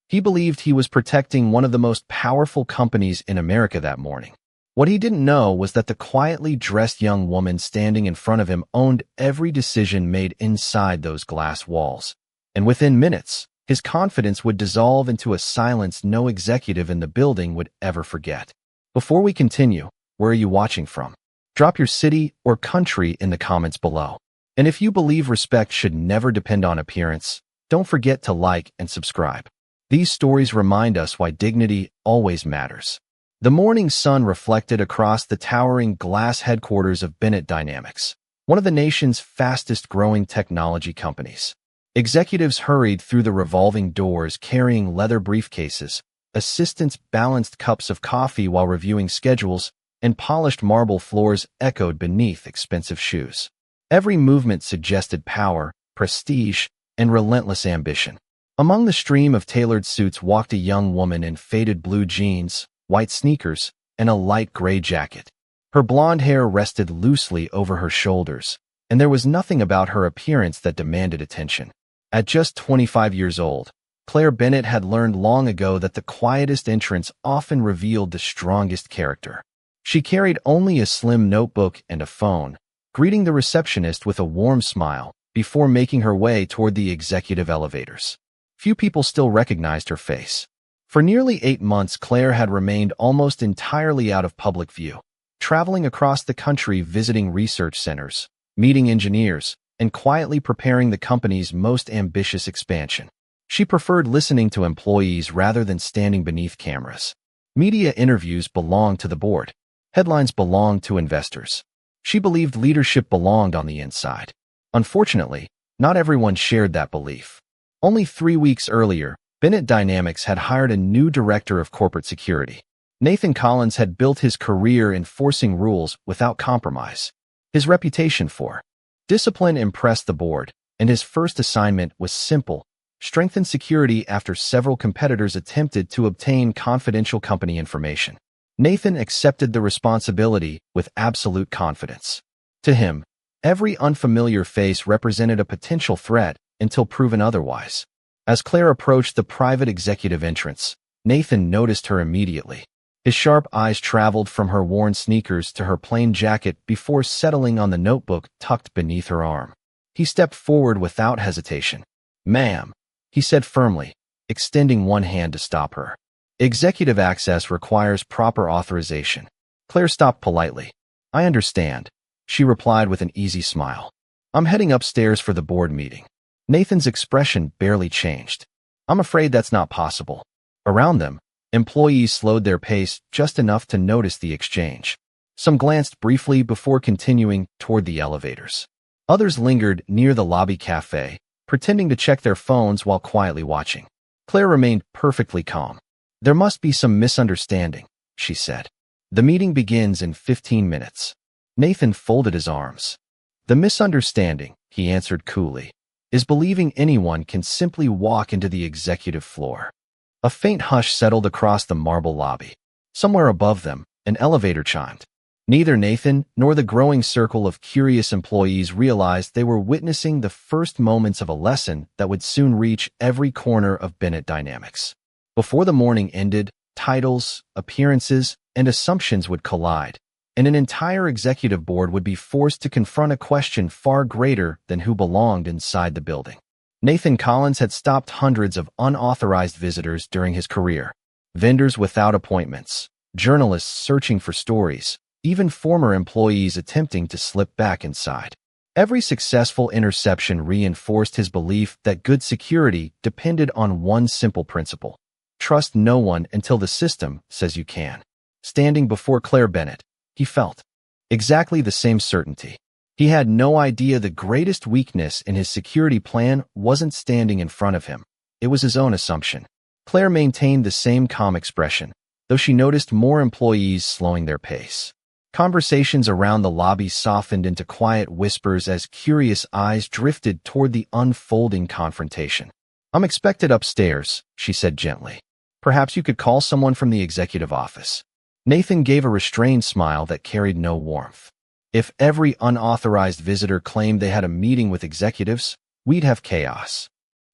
He believed he was protecting one of the most powerful companies in America that morning. What he didn't know was that the quietly dressed young woman standing in front of him owned every decision made inside those glass walls. And within minutes, his confidence would dissolve into a silence no executive in the building would ever forget. Before we continue, where are you watching from? Drop your city or country in the comments below. And if you believe respect should never depend on appearance, don't forget to like and subscribe. These stories remind us why dignity always matters. The morning sun reflected across the towering glass headquarters of Bennett Dynamics, one of the nation's fastest-growing technology companies. Executives hurried through the revolving doors carrying leather briefcases, assistants balanced cups of coffee while reviewing schedules, and polished marble floors echoed beneath expensive shoes. Every movement suggested power, prestige, and relentless ambition. Among the stream of tailored suits walked a young woman in faded blue jeans, white sneakers, and a light gray jacket. Her blonde hair rested loosely over her shoulders, and there was nothing about her appearance that demanded attention. At just 25 years old, Claire Bennett had learned long ago that the quietest entrance often revealed the strongest character. She carried only a slim notebook and a phone, greeting the receptionist with a warm smile before making her way toward the executive elevators. Few people still recognized her face. For nearly 8 months, Claire had remained almost entirely out of public view, traveling across the country visiting research centers, meeting engineers, and quietly preparing the company's most ambitious expansion. She preferred listening to employees rather than standing beneath cameras. Media interviews belonged to the board. Headlines belonged to investors. She believed leadership belonged on the inside. Unfortunately, not everyone shared that belief. Only 3 weeks earlier, Bennett Dynamics had hired a new director of corporate security. Nathan Collins had built his career enforcing rules without compromise. His reputation for discipline impressed the board, and his first assignment was simple: strengthen security after several competitors attempted to obtain confidential company information. Nathan accepted the responsibility with absolute confidence. To him, every unfamiliar face represented a potential threat until proven otherwise. As Claire approached the private executive entrance, Nathan noticed her immediately. His sharp eyes traveled from her worn sneakers to her plain jacket before settling on the notebook tucked beneath her arm. He stepped forward without hesitation. "Ma'am," he said firmly, extending one hand to stop her. "Executive access requires proper authorization." Claire stopped politely. "I understand," she replied with an easy smile. "I'm heading upstairs for the board meeting." Nathan's expression barely changed. "I'm afraid that's not possible." Around them, employees slowed their pace just enough to notice the exchange. Some glanced briefly before continuing toward the elevators. Others lingered near the lobby cafe, pretending to check their phones while quietly watching. Claire remained perfectly calm. "There must be some misunderstanding," she said. "The meeting begins in 15 minutes. Nathan folded his arms. "The misunderstanding," he answered coolly, "is believing anyone can simply walk into the executive floor." A faint hush settled across the marble lobby. Somewhere above them, an elevator chimed. Neither Nathan nor the growing circle of curious employees realized they were witnessing the first moments of a lesson that would soon reach every corner of Bennett Dynamics. Before the morning ended, titles, appearances, and assumptions would collide, and an entire executive board would be forced to confront a question far greater than who belonged inside the building. Nathan Collins had stopped hundreds of unauthorized visitors during his career. Vendors without appointments, journalists searching for stories, even former employees attempting to slip back inside. Every successful interception reinforced his belief that good security depended on one simple principle: trust no one until the system says you can. Standing before Claire Bennett, he felt exactly the same certainty. He had no idea the greatest weakness in his security plan wasn't standing in front of him. It was his own assumption. Claire maintained the same calm expression, though she noticed more employees slowing their pace. Conversations around the lobby softened into quiet whispers as curious eyes drifted toward the unfolding confrontation. "I'm expected upstairs," she said gently. "Perhaps you could call someone from the executive office." Nathan gave a restrained smile that carried no warmth. "If every unauthorized visitor claimed they had a meeting with executives, we'd have chaos."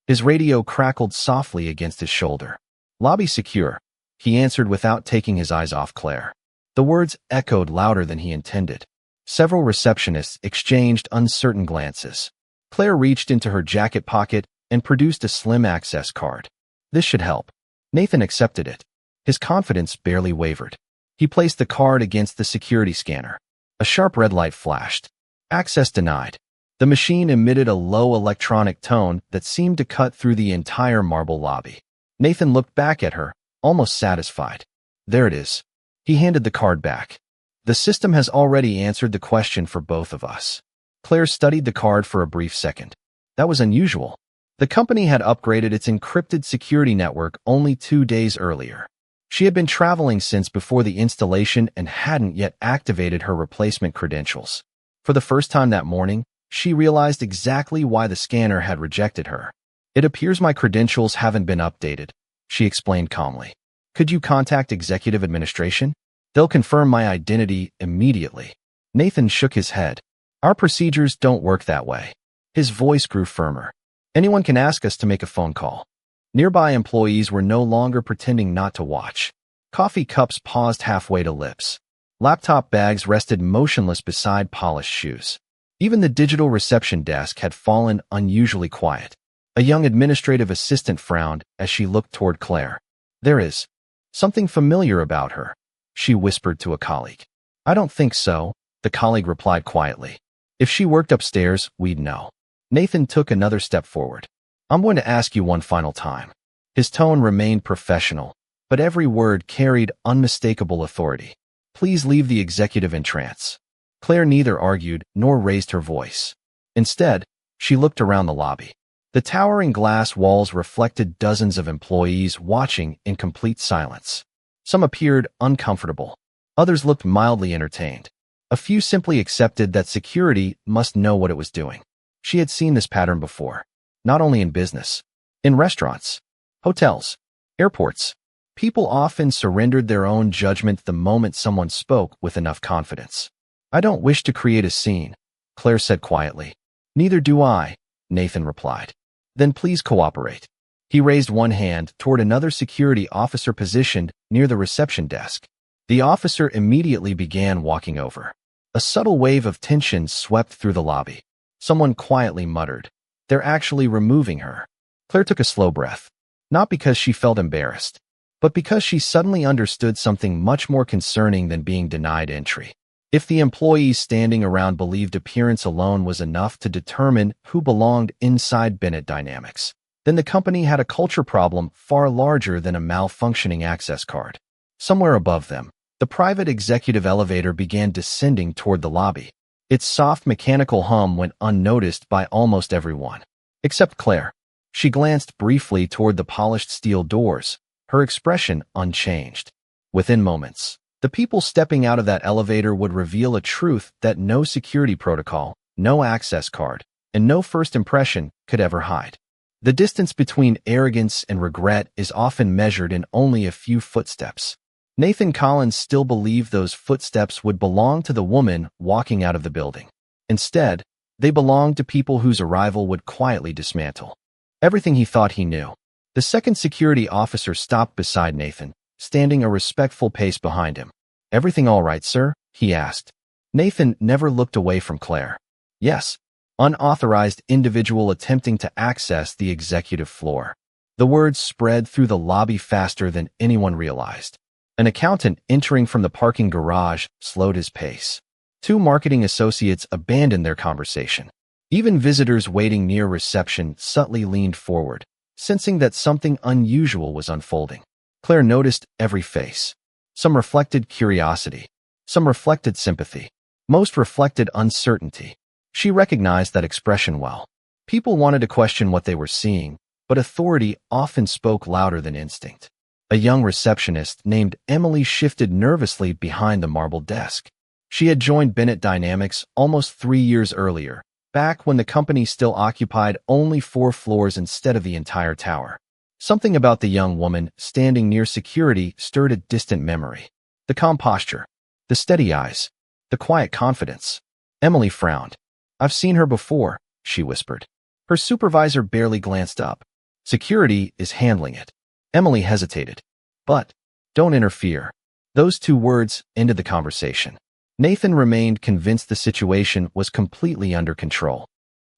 His radio crackled softly against his shoulder. "Lobby secure," he answered without taking his eyes off Claire. The words echoed louder than he intended. Several receptionists exchanged uncertain glances. Claire reached into her jacket pocket and produced a slim access card. This should help. Nathan accepted it. His confidence barely wavered. He placed the card against the security scanner. A sharp red light flashed. Access denied. The machine emitted a low electronic tone that seemed to cut through the entire marble lobby. Nathan looked back at her, almost satisfied. "There it is." He handed the card back. "The system has already answered the question for both of us." Claire studied the card for a brief second. That was unusual. The company had upgraded its encrypted security network only 2 days earlier. She had been traveling since before the installation and hadn't yet activated her replacement credentials. For the first time that morning, she realized exactly why the scanner had rejected her. "It appears my credentials haven't been updated," she explained calmly. "Could you contact executive administration? They'll confirm my identity immediately." Nathan shook his head. "Our procedures don't work that way." His voice grew firmer. "Anyone can ask us to make a phone call." Nearby employees were no longer pretending not to watch. Coffee cups paused halfway to lips. Laptop bags rested motionless beside polished shoes. Even the digital reception desk had fallen unusually quiet. A young administrative assistant frowned as she looked toward Claire. "There is something familiar about her," she whispered to a colleague. "I don't think so," the colleague replied quietly. "If she worked upstairs, we'd know." Nathan took another step forward. "I'm going to ask you one final time." His tone remained professional, but every word carried unmistakable authority. "Please leave the executive in trance." Claire neither argued nor raised her voice. Instead, she looked around the lobby. The towering glass walls reflected dozens of employees watching in complete silence. Some appeared uncomfortable. Others looked mildly entertained. A few simply accepted that security must know what it was doing. She had seen this pattern before, not only in business. In restaurants, hotels, airports, people often surrendered their own judgment the moment someone spoke with enough confidence. "I don't wish to create a scene," Claire said quietly. "Neither do I," Nathan replied. "Then please cooperate." He raised one hand toward another security officer positioned near the reception desk. The officer immediately began walking over. A subtle wave of tension swept through the lobby. Someone quietly muttered, "They're actually removing her." Claire took a slow breath, not because she felt embarrassed, but because she suddenly understood something much more concerning than being denied entry. If the employees standing around believed appearance alone was enough to determine who belonged inside Bennett Dynamics, then the company had a culture problem far larger than a malfunctioning access card. Somewhere above them, the private executive elevator began descending toward the lobby. Its soft mechanical hum went unnoticed by almost everyone, except Claire. She glanced briefly toward the polished steel doors, her expression unchanged. Within moments, the people stepping out of that elevator would reveal a truth that no security protocol, no access card, and no first impression could ever hide. The distance between arrogance and regret is often measured in only a few footsteps. Nathan Collins still believed those footsteps would belong to the woman walking out of the building. Instead, they belonged to people whose arrival would quietly dismantle everything he thought he knew. The second security officer stopped beside Nathan, standing a respectful pace behind him. "Everything all right, sir?" he asked. Nathan never looked away from Claire. "Yes." Unauthorized individual attempting to access the executive floor. The words spread through the lobby faster than anyone realized. An accountant entering from the parking garage slowed his pace. 2 marketing associates abandoned their conversation. Even visitors waiting near reception subtly leaned forward, sensing that something unusual was unfolding. Claire noticed every face. Some reflected curiosity. Some reflected sympathy. Most reflected uncertainty. She recognized that expression well. People wanted to question what they were seeing, but authority often spoke louder than instinct. A young receptionist named Emily shifted nervously behind the marble desk. She had joined Bennett Dynamics almost 3 years earlier, back when the company still occupied only 4 floors instead of the entire tower. Something about the young woman standing near security stirred a distant memory. The calm posture, the steady eyes, the quiet confidence. Emily frowned. "I've seen her before," she whispered. Her supervisor barely glanced up. Security is handling it. Emily hesitated. But, don't interfere. Those two words ended the conversation. Nathan remained convinced the situation was completely under control.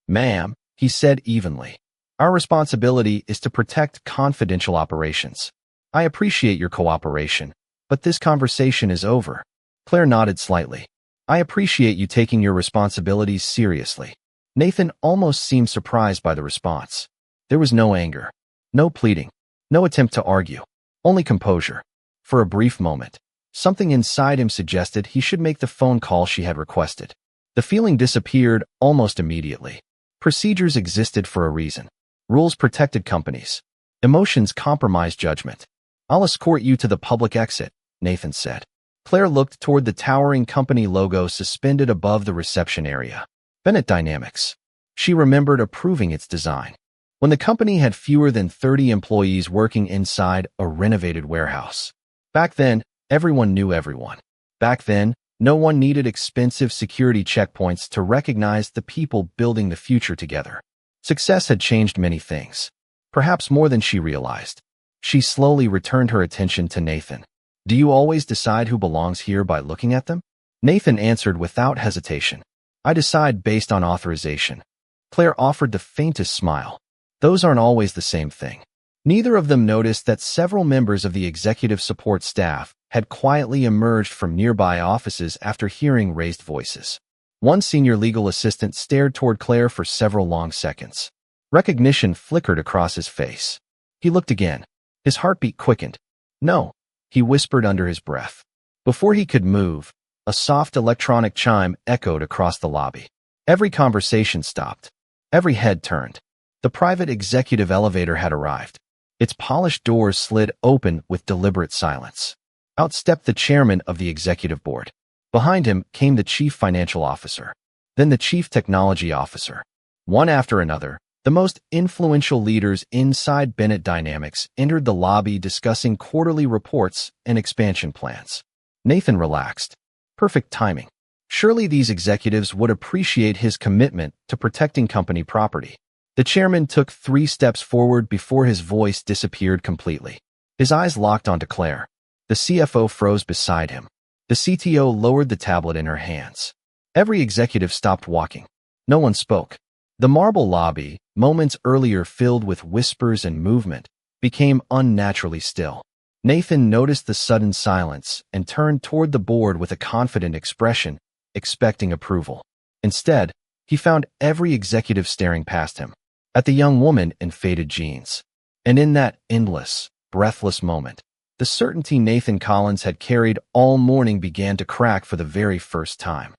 Ma'am, he said evenly. Our responsibility is to protect confidential operations. I appreciate your cooperation, but this conversation is over. Claire nodded slightly. I appreciate you taking your responsibilities seriously. Nathan almost seemed surprised by the response. There was no anger, no pleading, no attempt to argue, only composure. For a brief moment, something inside him suggested he should make the phone call she had requested. The feeling disappeared almost immediately. Procedures existed for a reason. Rules protected companies. Emotions compromised judgment. I'll escort you to the public exit, Nathan said. Claire looked toward the towering company logo suspended above the reception area. Bennett Dynamics. She remembered approving its design. When the company had fewer than 30 employees working inside a renovated warehouse. Back then, everyone knew everyone. Back then, no one needed expensive security checkpoints to recognize the people building the future together. Success had changed many things, perhaps more than she realized. She slowly returned her attention to Nathan. Do you always decide who belongs here by looking at them? Nathan answered without hesitation. I decide based on authorization. Claire offered the faintest smile. Those aren't always the same thing. Neither of them noticed that several members of the executive support staff had quietly emerged from nearby offices after hearing raised voices. One senior legal assistant stared toward Claire for several long seconds. Recognition flickered across his face. He looked again. His heartbeat quickened. No, he whispered under his breath. Before he could move, a soft electronic chime echoed across the lobby. Every conversation stopped. Every head turned. The private executive elevator had arrived. Its polished doors slid open with deliberate silence. Out stepped the chairman of the executive board. Behind him came the chief financial officer, then the chief technology officer. One after another, the most influential leaders inside Bennett Dynamics entered the lobby discussing quarterly reports and expansion plans. Nathan relaxed. Perfect timing. Surely these executives would appreciate his commitment to protecting company property. The chairman took 3 steps forward before his voice disappeared completely. His eyes locked onto Claire. The CFO froze beside him. The CTO lowered the tablet in her hands. Every executive stopped walking. No one spoke. The marble lobby, moments earlier filled with whispers and movement, became unnaturally still. Nathan noticed the sudden silence and turned toward the board with a confident expression, expecting approval. Instead, he found every executive staring past him, at the young woman in faded jeans. And in that endless, breathless moment, the certainty Nathan Collins had carried all morning began to crack for the very first time.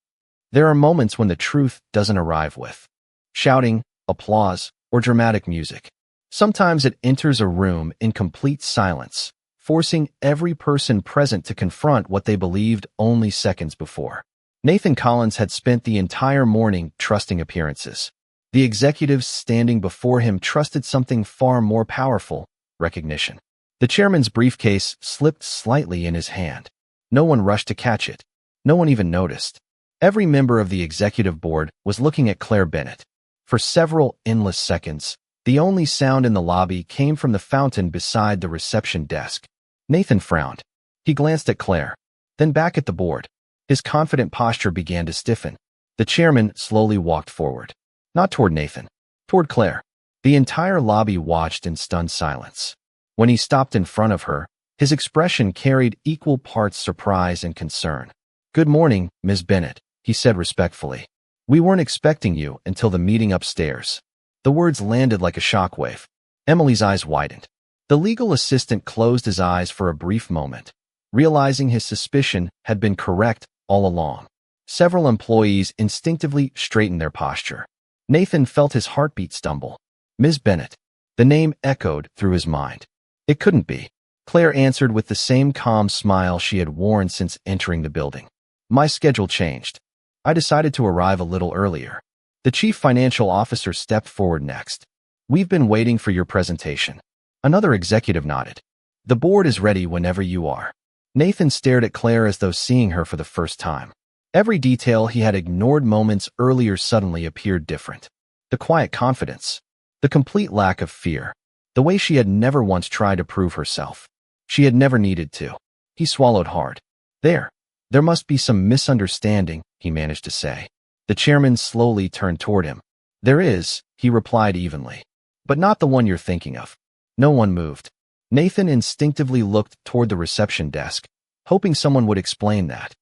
There are moments when the truth doesn't arrive with shouting, applause, or dramatic music. Sometimes it enters a room in complete silence, forcing every person present to confront what they believed only seconds before. Nathan Collins had spent the entire morning trusting appearances. The executives standing before him trusted something far more powerful: recognition. The chairman's briefcase slipped slightly in his hand. No one rushed to catch it. No one even noticed. Every member of the executive board was looking at Claire Bennett. For several endless seconds, the only sound in the lobby came from the fountain beside the reception desk. Nathan frowned. He glanced at Claire, then back at the board. His confident posture began to stiffen. The chairman slowly walked forward. Not toward Nathan, toward Claire. The entire lobby watched in stunned silence. When he stopped in front of her, his expression carried equal parts surprise and concern. Good morning, Ms. Bennett, he said respectfully. We weren't expecting you until the meeting upstairs. The words landed like a shockwave. Emily's eyes widened. The legal assistant closed his eyes for a brief moment, realizing his suspicion had been correct all along. Several employees instinctively straightened their posture. Nathan felt his heartbeat stumble. Ms. Bennett. The name echoed through his mind. It couldn't be. Claire answered with the same calm smile she had worn since entering the building. My schedule changed. I decided to arrive a little earlier. The chief financial officer stepped forward next. We've been waiting for your presentation. Another executive nodded. The board is ready whenever you are. Nathan stared at Claire as though seeing her for the first time. Every detail he had ignored moments earlier suddenly appeared different. The quiet confidence. The complete lack of fear. the way she had never once tried to prove herself. She had never needed to. He swallowed hard. There must be some misunderstanding, he managed to say. The chairman slowly turned toward him. There is, he replied evenly. But not the one you're thinking of. No one moved. Nathan instinctively looked toward the reception desk, hoping someone would explain that.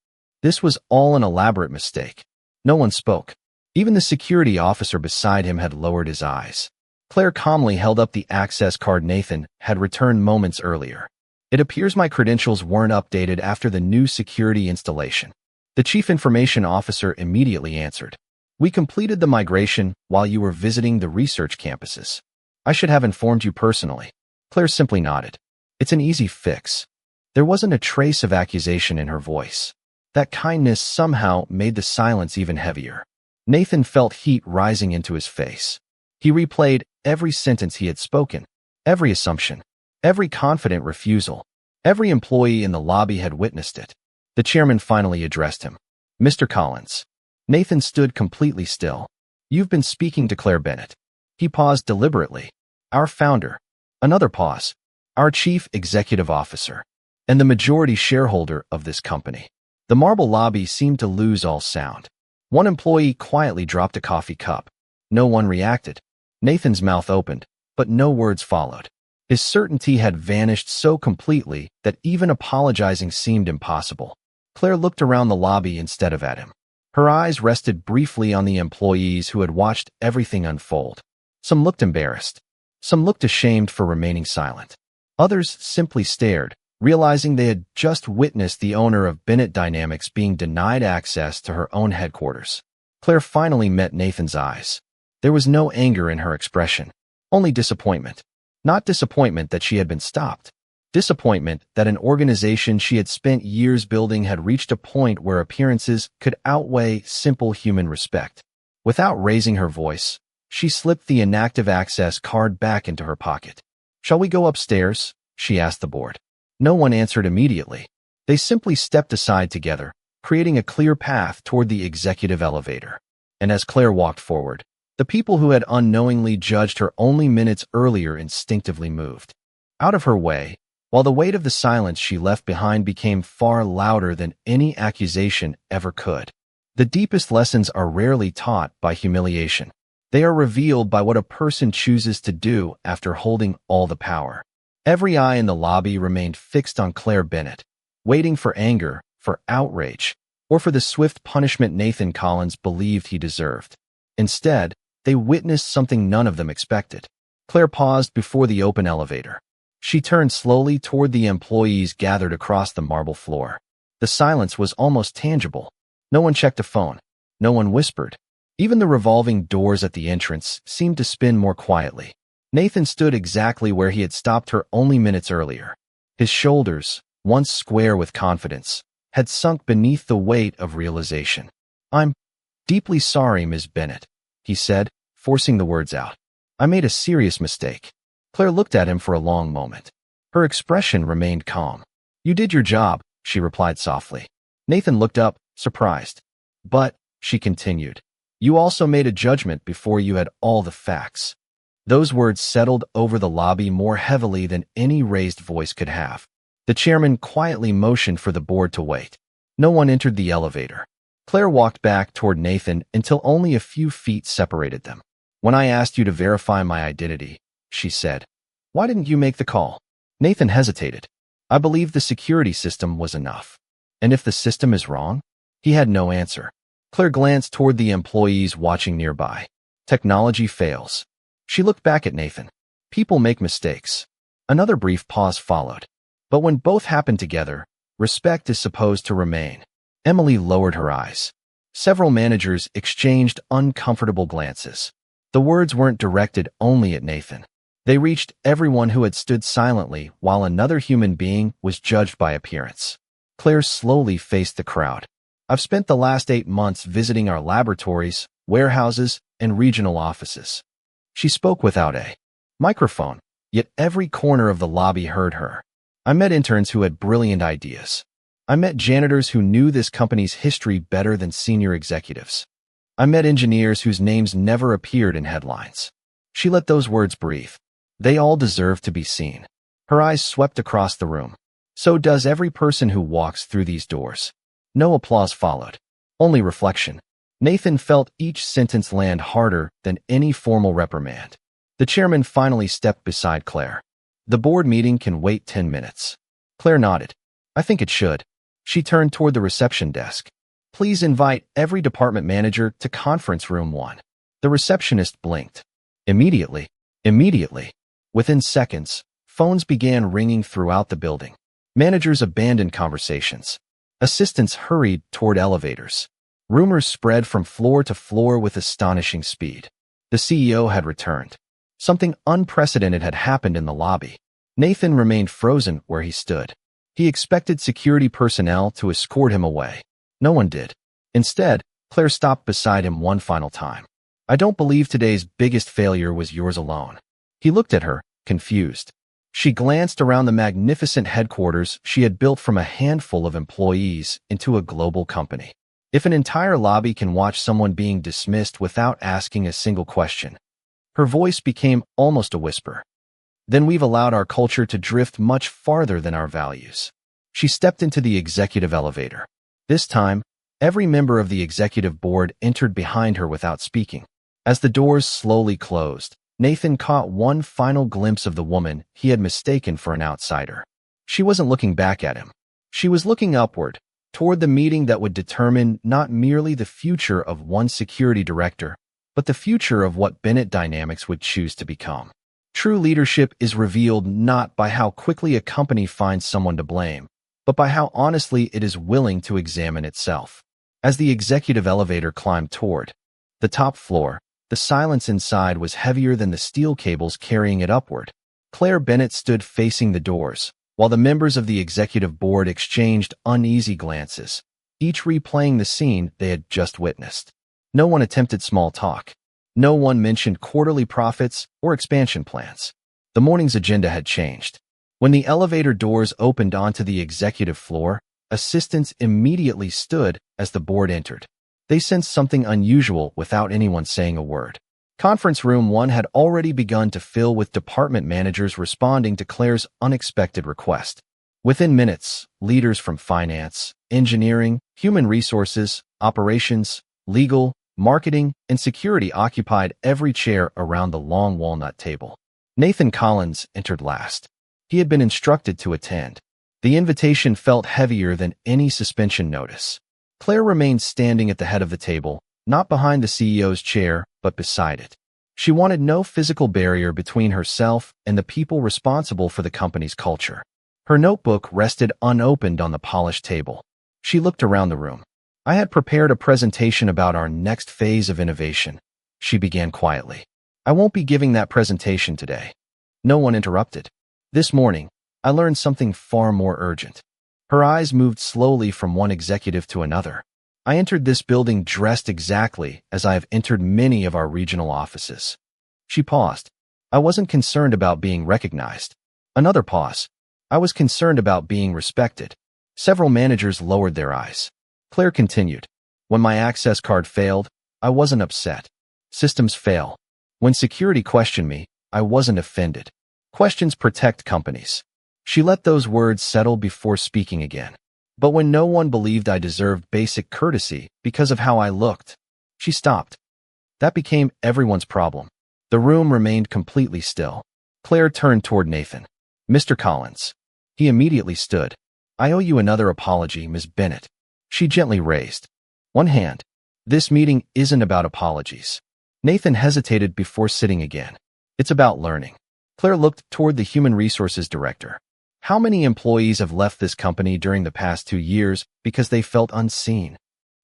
This was all an elaborate mistake. No one spoke. Even the security officer beside him had lowered his eyes. Claire calmly held up the access card Nathan had returned moments earlier. It appears my credentials weren't updated after the new security installation. The chief information officer immediately answered. We completed the migration while you were visiting the research campuses. I should have informed you personally. Claire simply nodded. It's an easy fix. There wasn't a trace of accusation in her voice. That kindness somehow made the silence even heavier. Nathan felt heat rising into his face. He replayed every sentence he had spoken, every assumption, every confident refusal. Every employee in the lobby had witnessed it. The chairman finally addressed him. Mr. Collins. Nathan stood completely still. You've been speaking to Claire Bennett. He paused deliberately. Our founder. Another pause. Our chief executive officer. And the majority shareholder of this company. The marble lobby seemed to lose all sound. One employee quietly dropped a coffee cup. No one reacted. Nathan's mouth opened, but no words followed. His certainty had vanished so completely that even apologizing seemed impossible. Claire looked around the lobby instead of at him. Her eyes rested briefly on the employees who had watched everything unfold. Some looked embarrassed. Some looked ashamed for remaining silent. Others simply stared, realizing they had just witnessed the owner of Bennett Dynamics being denied access to her own headquarters. Claire finally met Nathan's eyes. There was no anger in her expression, only disappointment. Not disappointment that she had been stopped. Disappointment that an organization she had spent years building had reached a point where appearances could outweigh simple human respect. Without raising her voice, she slipped the inactive access card back into her pocket. Shall we go upstairs? She asked the board. No one answered immediately. They simply stepped aside together, creating a clear path toward the executive elevator. And as Claire walked forward, the people who had unknowingly judged her only minutes earlier instinctively moved out of her way, while the weight of the silence she left behind became far louder than any accusation ever could. The deepest lessons are rarely taught by humiliation. They are revealed by what a person chooses to do after holding all the power. Every eye in the lobby remained fixed on Claire Bennett, waiting for anger, for outrage, or for the swift punishment Nathan Collins believed he deserved. Instead, they witnessed something none of them expected. Claire paused before the open elevator. She turned slowly toward the employees gathered across the marble floor. The silence was almost tangible. No one checked a phone. No one whispered. Even the revolving doors at the entrance seemed to spin more quietly. Nathan stood exactly where he had stopped her only minutes earlier. His shoulders, once square with confidence, had sunk beneath the weight of realization. I'm deeply sorry, Ms. Bennett, he said, forcing the words out. I made a serious mistake. Claire looked at him for a long moment. Her expression remained calm. You did your job, she replied softly. Nathan looked up, surprised. But, she continued, you also made a judgment before you had all the facts. Those words settled over the lobby more heavily than any raised voice could have. The chairman quietly motioned for the board to wait. No one entered the elevator. Claire walked back toward Nathan until only a few feet separated them. When I asked you to verify my identity, she said, why didn't you make the call? Nathan hesitated. I believed the security system was enough. And if the system is wrong? He had no answer. Claire glanced toward the employees watching nearby. Technology fails. She looked back at Nathan. People make mistakes. Another brief pause followed. But when both happened together, respect is supposed to remain. Emily lowered her eyes. Several managers exchanged uncomfortable glances. The words weren't directed only at Nathan. They reached everyone who had stood silently while another human being was judged by appearance. Claire slowly faced the crowd. I've spent the last 8 months visiting our laboratories, warehouses, and regional offices. She spoke without a microphone, yet every corner of the lobby heard her. I met interns who had brilliant ideas. I met janitors who knew this company's history better than senior executives. I met engineers whose names never appeared in headlines. She let those words breathe. They all deserve to be seen. Her eyes swept across the room. So does every person who walks through these doors. No applause followed. Only reflection. Nathan felt each sentence land harder than any formal reprimand. The chairman finally stepped beside Claire. The board meeting can wait 10 minutes. Claire nodded. I think it should. She turned toward the reception desk. Please invite every department manager to conference room 1. The receptionist blinked. Immediately. Within seconds, phones began ringing throughout the building. Managers abandoned conversations. Assistants hurried toward elevators. Rumors spread from floor to floor with astonishing speed. The CEO had returned. Something unprecedented had happened in the lobby. Nathan remained frozen where he stood. He expected security personnel to escort him away. No one did. Instead, Claire stopped beside him one final time. I don't believe today's biggest failure was yours alone. He looked at her, confused. She glanced around the magnificent headquarters she had built from a handful of employees into a global company. If an entire lobby can watch someone being dismissed without asking a single question, her voice became almost a whisper. Then we've allowed our culture to drift much farther than our values. She stepped into the executive elevator. This time, every member of the executive board entered behind her without speaking. As the doors slowly closed, Nathan caught one final glimpse of the woman he had mistaken for an outsider. She wasn't looking back at him. She was looking upward, toward the meeting that would determine not merely the future of one security director, but the future of what Bennett Dynamics would choose to become. True leadership is revealed not by how quickly a company finds someone to blame, but by how honestly it is willing to examine itself. As the executive elevator climbed toward the top floor, the silence inside was heavier than the steel cables carrying it upward. Claire Bennett stood facing the doors, while the members of the executive board exchanged uneasy glances, each replaying the scene they had just witnessed. No one attempted small talk. No one mentioned quarterly profits or expansion plans. The morning's agenda had changed. When the elevator doors opened onto the executive floor, assistants immediately stood as the board entered. They sensed something unusual without anyone saying a word. Conference room 1 had already begun to fill with department managers responding to Claire's unexpected request. Within minutes, leaders from finance, engineering, human resources, operations, legal, marketing, and security occupied every chair around the long walnut table. Nathan Collins entered last. He had been instructed to attend. The invitation felt heavier than any suspension notice. Claire remained standing at the head of the table, not behind the CEO's chair, but beside it. She wanted no physical barrier between herself and the people responsible for the company's culture. Her notebook rested unopened on the polished table. She looked around the room. I had prepared a presentation about our next phase of innovation, she began quietly. I won't be giving that presentation today. No one interrupted. This morning, I learned something far more urgent. Her eyes moved slowly from one executive to another. I entered this building dressed exactly as I have entered many of our regional offices. She paused. I wasn't concerned about being recognized. Another pause. I was concerned about being respected. Several managers lowered their eyes. Claire continued. When my access card failed, I wasn't upset. Systems fail. When security questioned me, I wasn't offended. Questions protect companies. She let those words settle before speaking again. But when no one believed I deserved basic courtesy because of how I looked, she stopped. That became everyone's problem. The room remained completely still. Claire turned toward Nathan. Mr. Collins. He immediately stood. I owe you another apology, Ms. Bennett. She gently raised one hand. This meeting isn't about apologies. Nathan hesitated before sitting again. It's about learning. Claire looked toward the human resources director. How many employees have left this company during the past 2 years because they felt unseen?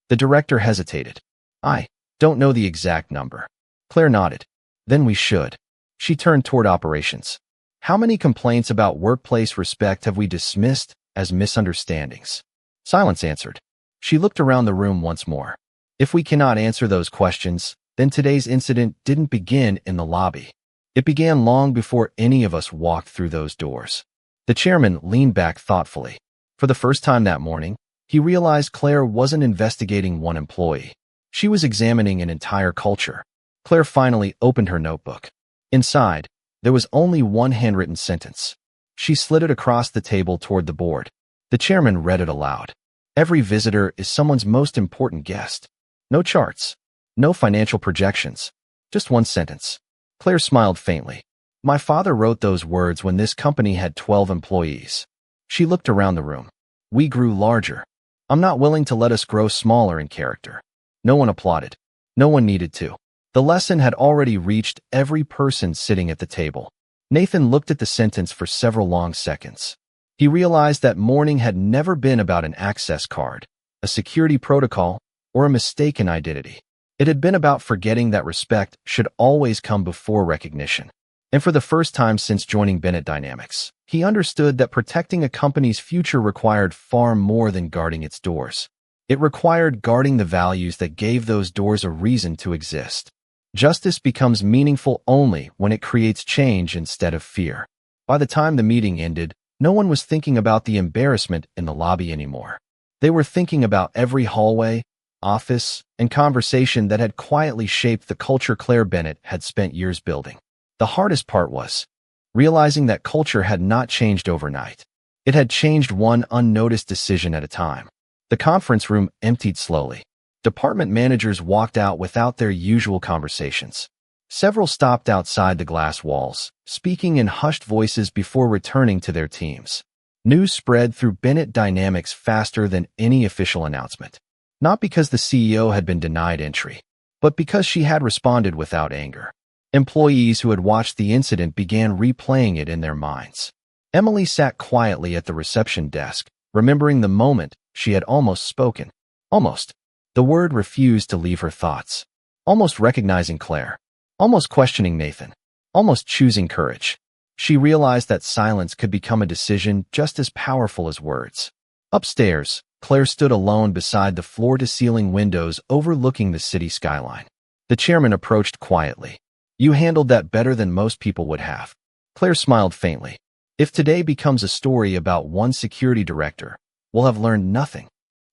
The director hesitated. I don't know the exact number. Claire nodded. Then we should. She turned toward operations. How many complaints about workplace respect have we dismissed as misunderstandings? Silence answered. She looked around the room once more. If we cannot answer those questions, then today's incident didn't begin in the lobby. It began long before any of us walked through those doors. The chairman leaned back thoughtfully. For the first time that morning, he realized Claire wasn't investigating one employee. She was examining an entire culture. Claire finally opened her notebook. Inside, There was only one handwritten sentence. She slid it across the table toward the board. The chairman read it aloud. Every visitor is someone's most important guest. No charts. No financial projections. Just one sentence. Claire smiled faintly. My father wrote those words when this company had 12 employees. She looked around the room. We grew larger. I'm not willing to let us grow smaller in character. No one applauded. No one needed to. The lesson had already reached every person sitting at the table. Nathan looked at the sentence for several long seconds. He realized that mourning had never been about an access card, a security protocol, or a mistaken identity. It had been about forgetting that respect should always come before recognition. And for the first time since joining Bennett Dynamics, he understood that protecting a company's future required far more than guarding its doors. It required guarding the values that gave those doors a reason to exist. Justice becomes meaningful only when it creates change instead of fear. By the time the meeting ended, no one was thinking about the embarrassment in the lobby anymore. They were thinking about every hallway, office, and conversation that had quietly shaped the culture Claire Bennett had spent years building. The hardest part was realizing that culture had not changed overnight. It had changed one unnoticed decision at a time. The conference room emptied slowly. Department managers walked out without their usual conversations. Several stopped outside the glass walls, speaking in hushed voices before returning to their teams. News spread through Bennett Dynamics faster than any official announcement. Not because the CEO had been denied entry, but because she had responded without anger. Employees who had watched the incident began replaying it in their minds. Emily sat quietly at the reception desk, remembering the moment she had almost spoken. Almost. The word refused to leave her thoughts. Almost recognizing Claire. Almost questioning Nathan. Almost choosing courage. She realized that silence could become a decision just as powerful as words. Upstairs, Claire stood alone beside the floor-to-ceiling windows overlooking the city skyline. The chairman approached quietly. You handled that better than most people would have. Claire smiled faintly. If today becomes a story about one security director, we'll have learned nothing.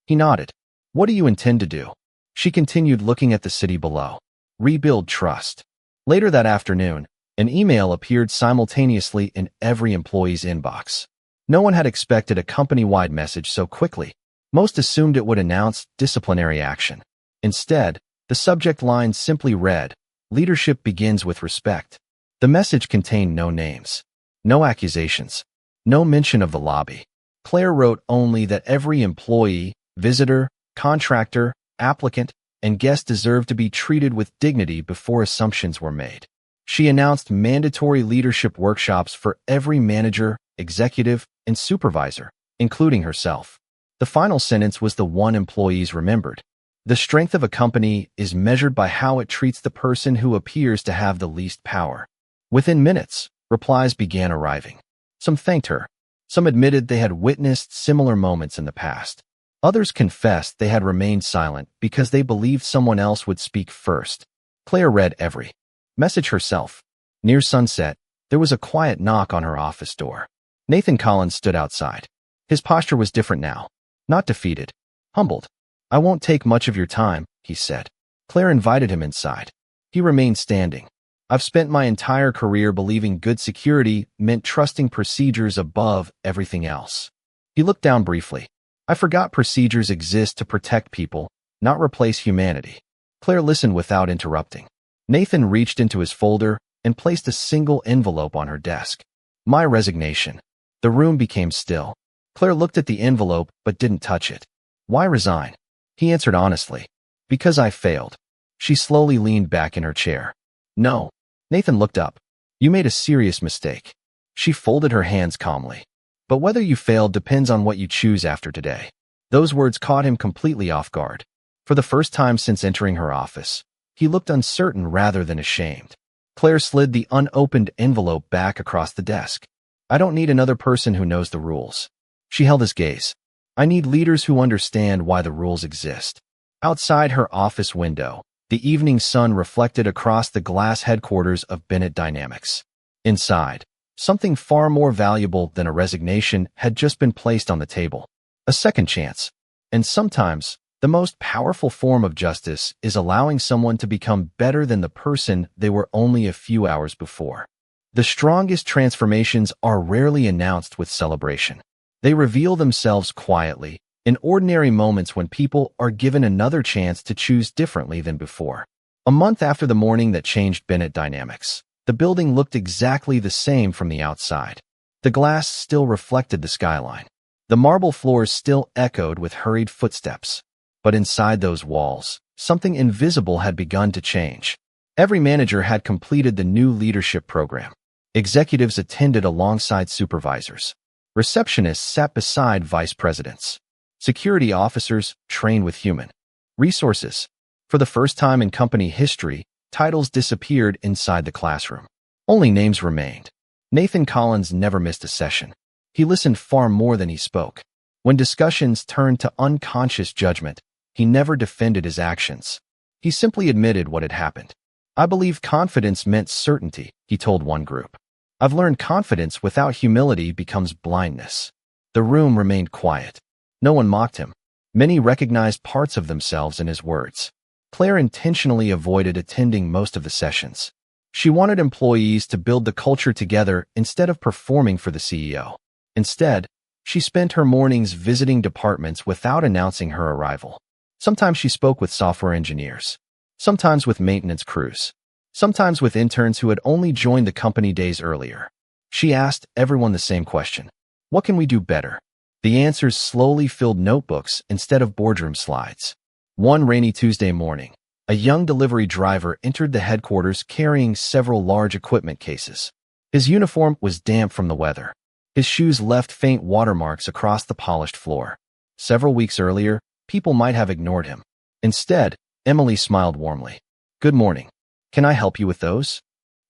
He nodded. What do you intend to do? She continued looking at the city below. Rebuild trust. Later that afternoon, an email appeared simultaneously in every employee's inbox. No one had expected a company-wide message so quickly. Most assumed it would announce disciplinary action. Instead, the subject line simply read, Leadership begins with respect. The message contained no names, no accusations, no mention of the lobby. Claire wrote only that every employee, visitor, contractor, applicant, and guest deserved to be treated with dignity before assumptions were made. She announced mandatory leadership workshops for every manager, executive, and supervisor, including herself. The final sentence was the one employees remembered. The strength of a company is measured by how it treats the person who appears to have the least power. Within minutes, replies began arriving. Some thanked her. Some admitted they had witnessed similar moments in the past. Others confessed they had remained silent because they believed someone else would speak first. Claire read every message herself. Near sunset, there was a quiet knock on her office door. Nathan Collins stood outside. His posture was different now. Not defeated. Humbled. I won't take much of your time, he said. Claire invited him inside. He remained standing. I've spent my entire career believing good security meant trusting procedures above everything else. He looked down briefly. I forgot procedures exist to protect people, not replace humanity. Claire listened without interrupting. Nathan reached into his folder and placed a single envelope on her desk. My resignation. The room became still. Claire looked at the envelope but didn't touch it. Why resign? He answered honestly. Because I failed. She slowly leaned back in her chair. No. Nathan looked up. You made a serious mistake. She folded her hands calmly. But whether you failed depends on what you choose after today. Those words caught him completely off guard. For the first time since entering her office, he looked uncertain rather than ashamed. Claire slid the unopened envelope back across the desk. I don't need another person who knows the rules. She held his gaze. I need leaders who understand why the rules exist. Outside her office window, the evening sun reflected across the glass headquarters of Bennett Dynamics. Inside, something far more valuable than a resignation had just been placed on the table. A second chance. And sometimes, the most powerful form of justice is allowing someone to become better than the person they were only a few hours before. The strongest transformations are rarely announced with celebration. They reveal themselves quietly, in ordinary moments when people are given another chance to choose differently than before. A month after the morning that changed Bennett dynamics, the building looked exactly the same from the outside. The glass still reflected the skyline. The marble floors still echoed with hurried footsteps. But inside those walls, something invisible had begun to change. Every manager had completed the new leadership program. Executives attended alongside supervisors. Receptionists sat beside vice presidents. Security officers trained with human resources. For the first time in company history, titles disappeared inside the classroom. Only names remained. Nathan Collins never missed a session. He listened far more than he spoke. When discussions turned to unconscious judgment, he never defended his actions. He simply admitted what had happened. "I believe confidence meant certainty," he told one group. "I've learned confidence without humility becomes blindness." The room remained quiet. No one mocked him. Many recognized parts of themselves in his words. Claire intentionally avoided attending most of the sessions. She wanted employees to build the culture together instead of performing for the CEO. Instead, she spent her mornings visiting departments without announcing her arrival. Sometimes she spoke with software engineers. Sometimes with maintenance crews. Sometimes with interns who had only joined the company days earlier. She asked everyone the same question: "What can we do better?" The answers slowly filled notebooks instead of boardroom slides. One rainy Tuesday morning, a young delivery driver entered the headquarters carrying several large equipment cases. His uniform was damp from the weather. His shoes left faint watermarks across the polished floor. Several weeks earlier, people might have ignored him. Instead, Emily smiled warmly. "Good morning. Can I help you with those?"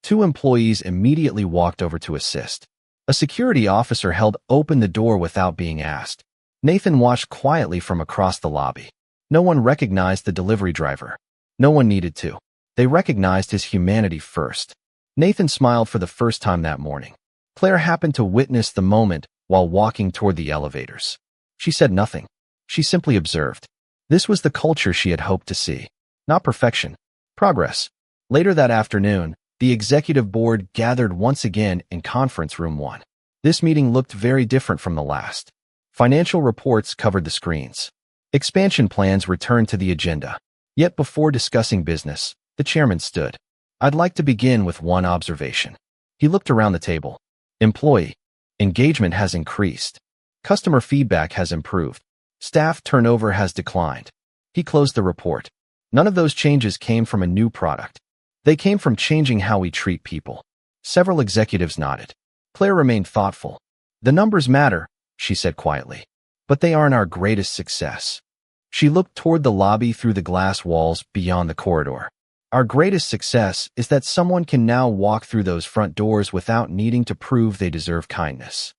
Two employees immediately walked over to assist. A security officer held open the door without being asked. Nathan watched quietly from across the lobby. No one recognized the delivery driver. No one needed to. They recognized his humanity first. Nathan smiled for the first time that morning. Claire happened to witness the moment while walking toward the elevators. She said nothing. She simply observed. This was the culture she had hoped to see. Not perfection. Progress. Later that afternoon, the executive board gathered once again in conference room 1. This meeting looked very different from the last. Financial reports covered the screens. Expansion plans returned to the agenda. Yet before discussing business, the chairman stood. "I'd like to begin with one observation." He looked around the table. Employee engagement has increased. Customer feedback has improved. Staff turnover has declined. He closed the report. None of those changes came from a new product. They came from changing how we treat people. Several executives nodded. Claire remained thoughtful. "The numbers matter," she said quietly, "but they aren't our greatest success." She looked toward the lobby through the glass walls beyond the corridor. "Our greatest success is that someone can now walk through those front doors without needing to prove they deserve kindness."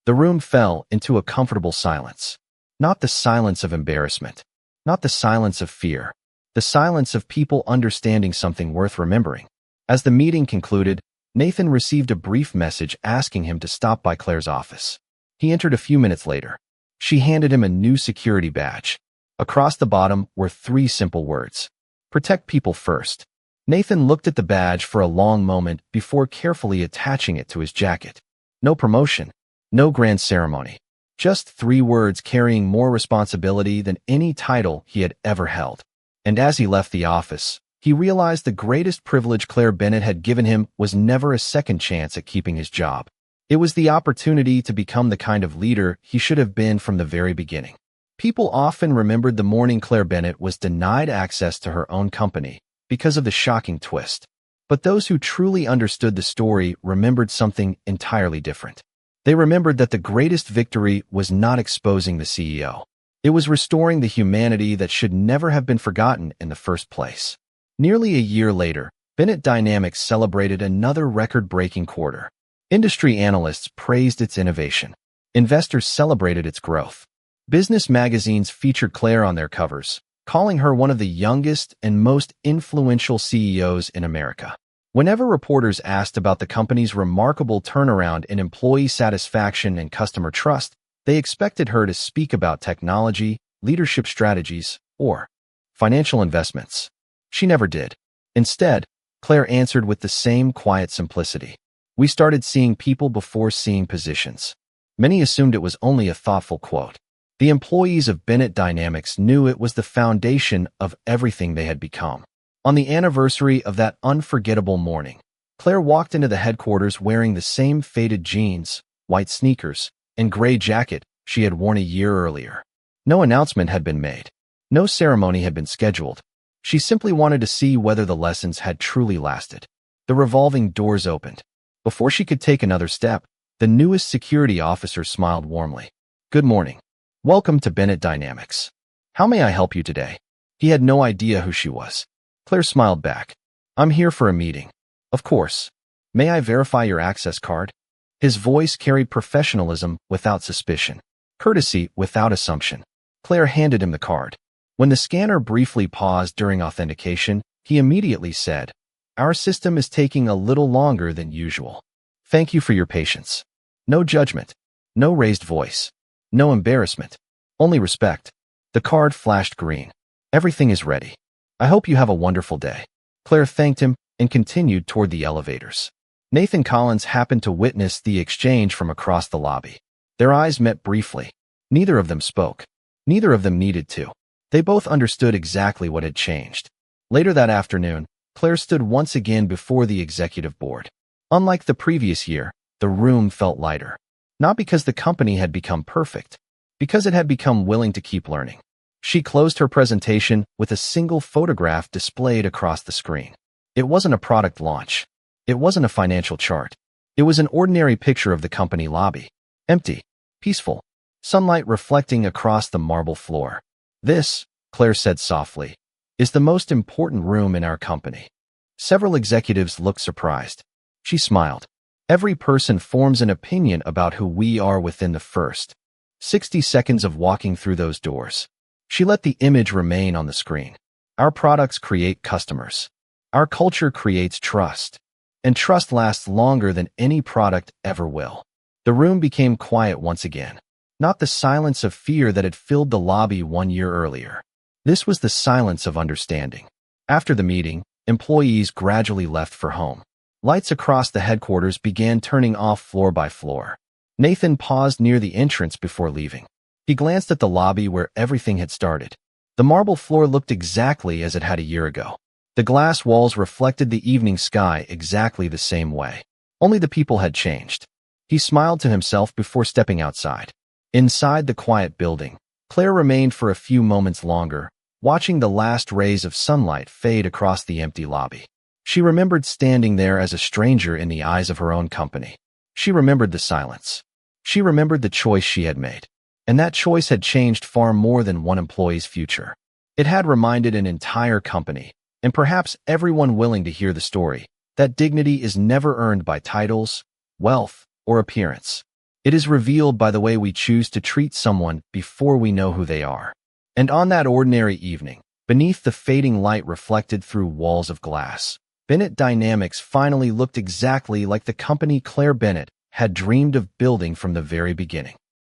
The room fell into a comfortable silence. Not the silence of embarrassment. Not the silence of fear. The silence of people understanding something worth remembering. As the meeting concluded, Nathan received a brief message asking him to stop by Claire's office. He entered a few minutes later. She handed him a new security badge. Across the bottom were 3 simple words: "Protect people first." Nathan looked at the badge for a long moment before carefully attaching it to his jacket. No promotion. No grand ceremony. Just 3 words carrying more responsibility than any title he had ever held. And as he left the office, he realized the greatest privilege Claire Bennett had given him was never a second chance at keeping his job. It was the opportunity to become the kind of leader he should have been from the very beginning. People often remembered the morning Claire Bennett was denied access to her own company because of the shocking twist. But those who truly understood the story remembered something entirely different. They remembered that the greatest victory was not exposing the CEO. It was restoring the humanity that should never have been forgotten in the first place. Nearly a year later, Bennett Dynamics celebrated another record-breaking quarter. Industry analysts praised its innovation. Investors celebrated its growth. Business magazines featured Claire on their covers, calling her one of the youngest and most influential CEOs in America. Whenever reporters asked about the company's remarkable turnaround in employee satisfaction and customer trust, they expected her to speak about technology, leadership strategies, or financial investments. She never did. Instead, Claire answered with the same quiet simplicity. We started seeing people before seeing positions. Many assumed it was only a thoughtful quote. The employees of Bennett Dynamics knew it was the foundation of everything they had become. On the anniversary of that unforgettable morning, Claire walked into the headquarters wearing the same faded jeans, white sneakers, and gray jacket she had worn a year earlier. No announcement had been made. No ceremony had been scheduled. She simply wanted to see whether the lessons had truly lasted. The revolving doors opened. Before she could take another step, the newest security officer smiled warmly. "Good morning. Welcome to Bennett Dynamics. How may I help you today?" He had no idea who she was. Claire smiled back. "I'm here for a meeting." "Of course. May I verify your access card?" His voice carried professionalism without suspicion, courtesy without assumption. Claire handed him the card. When the scanner briefly paused during authentication, he immediately said, "Our system is taking a little longer than usual. Thank you for your patience." No judgment. No raised voice. No embarrassment. Only respect. The card flashed green. "Everything is ready. I hope you have a wonderful day." Claire thanked him and continued toward the elevators. Nathan Collins happened to witness the exchange from across the lobby. Their eyes met briefly. Neither of them spoke. Neither of them needed to. They both understood exactly what had changed. Later that afternoon, Claire stood once again before the executive board. Unlike the previous year, the room felt lighter. Not because the company had become perfect, because it had become willing to keep learning. She closed her presentation with a single photograph displayed across the screen. It wasn't a product launch. It wasn't a financial chart. It was an ordinary picture of the company lobby. Empty. Peaceful. Sunlight reflecting across the marble floor. "This," Claire said softly, "is the most important room in our company." Several executives looked surprised. She smiled. "Every person forms an opinion about who we are within the first 60 seconds of walking through those doors." She let the image remain on the screen. "Our products create customers. Our culture creates trust. And trust lasts longer than any product ever will." The room became quiet once again. Not the silence of fear that had filled the lobby 1 year earlier. This was the silence of understanding. After the meeting, employees gradually left for home. Lights across the headquarters began turning off floor by floor. Nathan paused near the entrance before leaving. He glanced at the lobby where everything had started. The marble floor looked exactly as it had a year ago. The glass walls reflected the evening sky exactly the same way. Only the people had changed. He smiled to himself before stepping outside. Inside the quiet building, Claire remained for a few moments longer, watching the last rays of sunlight fade across the empty lobby. She remembered standing there as a stranger in the eyes of her own company. She remembered the silence. She remembered the choice she had made. And that choice had changed far more than one employee's future. It had reminded an entire company, and perhaps everyone willing to hear the story, that dignity is never earned by titles, wealth, or appearance. It is revealed by the way we choose to treat someone before we know who they are. And on that ordinary evening, beneath the fading light reflected through walls of glass, Bennett Dynamics finally looked exactly like the company Claire Bennett had dreamed of building from the very beginning.